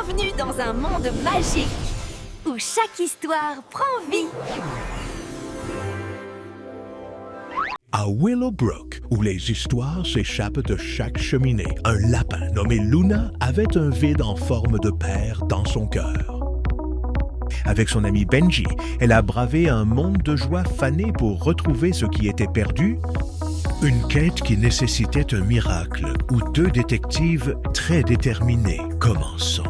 Bienvenue dans un monde magique où chaque histoire prend vie. À Willowbrook, où les histoires s'échappent de chaque cheminée, un lapin nommé Luna avait un vide en forme de père dans son cœur. Avec son ami Benji, elle a bravé un monde de joie fané pour retrouver ce qui était perdu. Une quête qui nécessitait un miracle où deux détectives très déterminés commençons.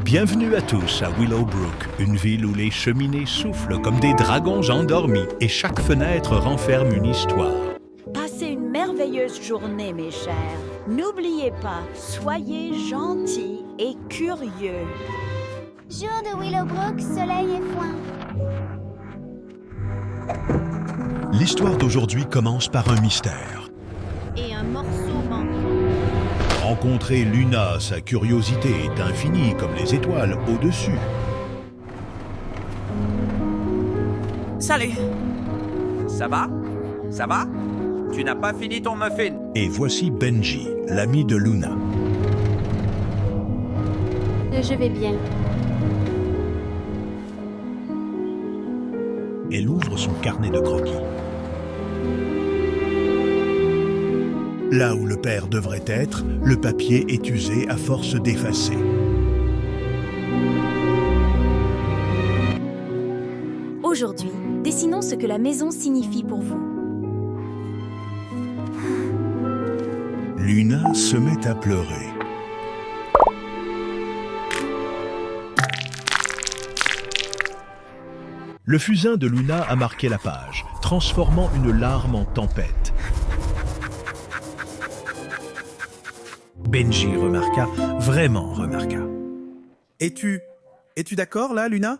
Bienvenue à tous à Willowbrook, une ville où les cheminées soufflent comme des dragons endormis et chaque fenêtre renferme une histoire. Passez une merveilleuse journée, mes chers. N'oubliez pas, soyez gentils et curieux. Jour de Willowbrook, soleil et foin. L'histoire d'aujourd'hui commence par un mystère. Et un morceau manquant. Rencontrer Luna, sa curiosité est infinie comme les étoiles au-dessus. Salut. Ça va? Ça va? Tu n'as pas fini ton muffin. Et voici Benji, l'ami de Luna. Je vais bien. Elle ouvre son carnet de croquis. Là où le père devrait être, le papier est usé à force d'effacer. Aujourd'hui, dessinons ce que la maison signifie pour vous. Luna se met à pleurer. Le fusain de Luna a marqué la page, transformant une larme en tempête. Benji remarqua, vraiment remarqua. Es-tu d'accord là, Luna?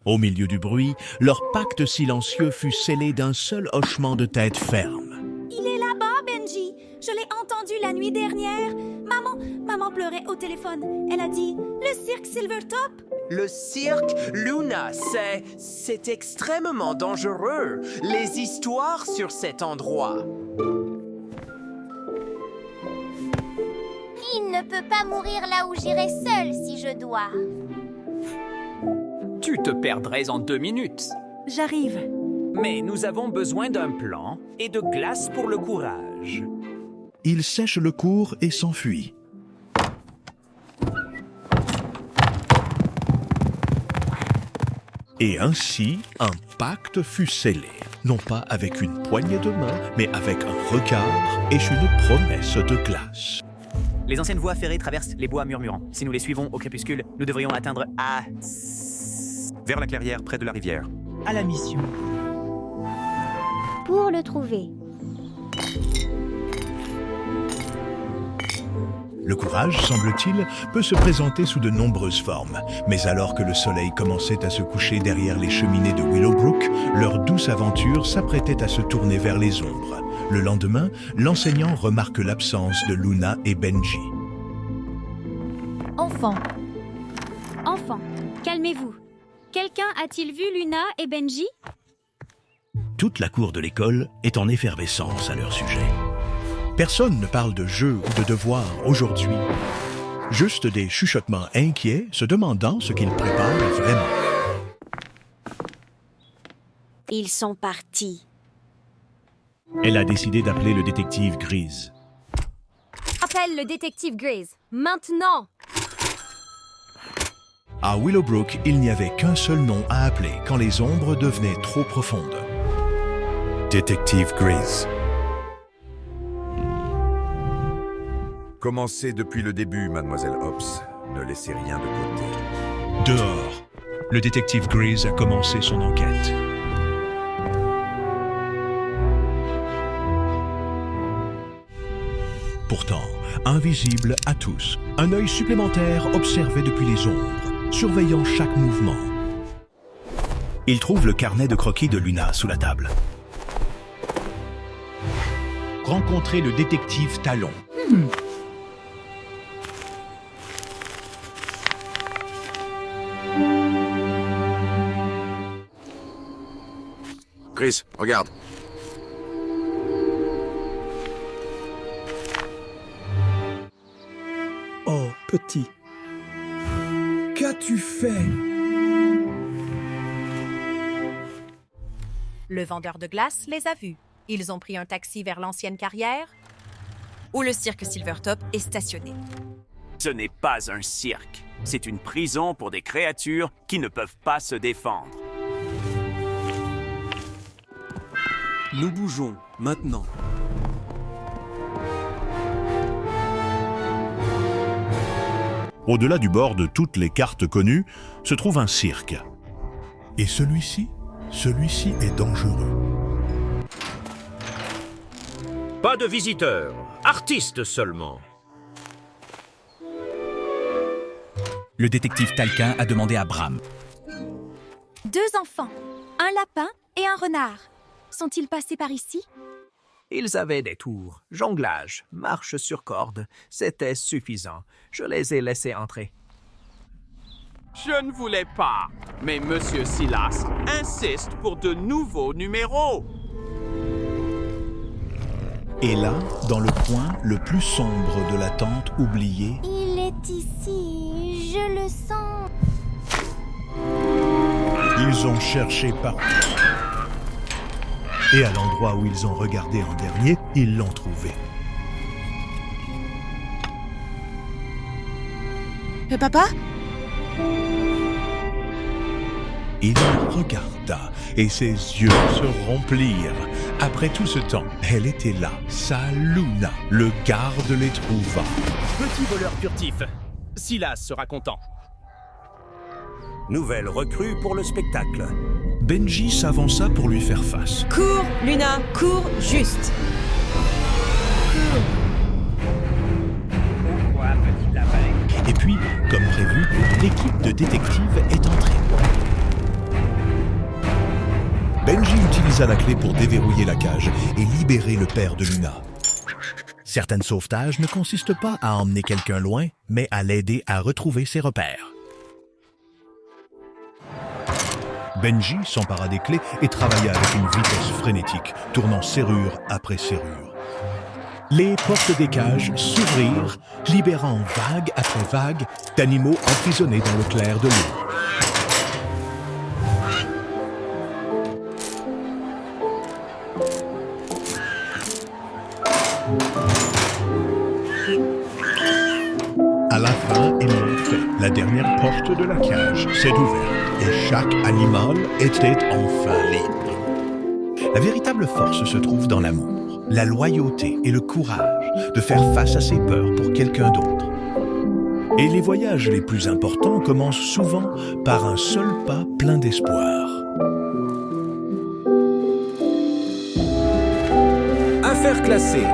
Au milieu du bruit, leur pacte silencieux fut scellé d'un seul hochement de tête ferme. Il est là-bas, Benji. Je l'ai entendu la nuit dernière. Maman pleurait au téléphone. Elle a dit « Le cirque Silvertop ». Le cirque Luna, c'est extrêmement dangereux. Les histoires sur cet endroit. Il ne peut pas mourir là où j'irai seule si je dois. Tu te perdrais en 2 minutes. J'arrive. Mais nous avons besoin d'un plan et de glace pour le courage. Il sèche le cours et s'enfuit. Et ainsi, un pacte fut scellé, non pas avec une poignée de main, mais avec un regard et une promesse de glace. Les anciennes voies ferrées traversent les bois murmurants. Si nous les suivons au crépuscule, nous devrions atteindre vers la clairière près de la rivière. À la mission. Pour le trouver. Le courage, semble-t-il, peut se présenter sous de nombreuses formes. Mais alors que le soleil commençait à se coucher derrière les cheminées de Willowbrook, leur douce aventure s'apprêtait à se tourner vers les ombres. Le lendemain, l'enseignant remarque l'absence de Luna et Benji. Enfants, calmez-vous. Quelqu'un a-t-il vu Luna et Benji? Toute la cour de l'école est en effervescence à leur sujet. Personne ne parle de jeu ou de devoir aujourd'hui. Juste des chuchotements inquiets se demandant ce qu'ils préparent vraiment. Ils sont partis. Elle a décidé d'appeler le détective Grise. Appelle le détective Grace, maintenant! À Willowbrook, il n'y avait qu'un seul nom à appeler quand les ombres devenaient trop profondes. Détective Grise. Commencez depuis le début, mademoiselle Hobbs. Ne laissez rien de côté. Dehors, le détective Grise a commencé son enquête. Pourtant, invisible à tous, un œil supplémentaire observait depuis les ombres, surveillant chaque mouvement. Il trouve le carnet de croquis de Luna sous la table. Rencontrer le détective Talon. Chris, regarde. petit. Qu'as-tu fait? Le vendeur de glace les a vus. Ils ont pris un taxi vers l'ancienne carrière, où le cirque Silvertop est stationné. Ce n'est pas un cirque. C'est une prison pour des créatures qui ne peuvent pas se défendre. Nous bougeons, maintenant. Au-delà du bord de toutes les cartes connues, se trouve un cirque. Et celui-ci est dangereux. Pas de visiteurs, artistes seulement. Le détective Talquin a demandé à Bram. 2 enfants, un lapin et un renard. Sont-ils passés par ici? Ils avaient des tours, jonglage, marche sur corde. C'était suffisant. Je les ai laissés entrer. Je ne voulais pas, mais Monsieur Silas insiste pour de nouveaux numéros. Et là, dans le coin le plus sombre de la tente oubliée, Il est ici, je le sens. ils ont cherché partout. Et à l'endroit où ils ont regardé en dernier, ils l'ont trouvé. Papa? Il regarda et ses yeux se remplirent. Après tout ce temps, elle était là, sa Luna. Le garde les trouva. Petit voleur furtif. Silas sera content. Nouvelle recrue pour le spectacle. Benji s'avança pour lui faire face. Cours, Luna, cours juste. Et puis, comme prévu, l'équipe de détectives est entrée. Benji utilisa la clé pour déverrouiller la cage et libérer le père de Luna. Certains sauvetages ne consistent pas à emmener quelqu'un loin, mais à l'aider à retrouver ses repères. Benji s'empara des clés et travailla avec une vitesse frénétique, tournant serrure après serrure. Les portes des cages s'ouvrirent, libérant vague après vague d'animaux emprisonnés dans le clair de l'eau. À la fin, ils l'ont fait. La dernière porte de la cage s'est ouverte et chaque animal était enfin libre. La véritable force se trouve dans l'amour, la loyauté et le courage de faire face à ses peurs pour quelqu'un d'autre. Et les voyages les plus importants commencent souvent par un seul pas plein d'espoir. Affaire classée.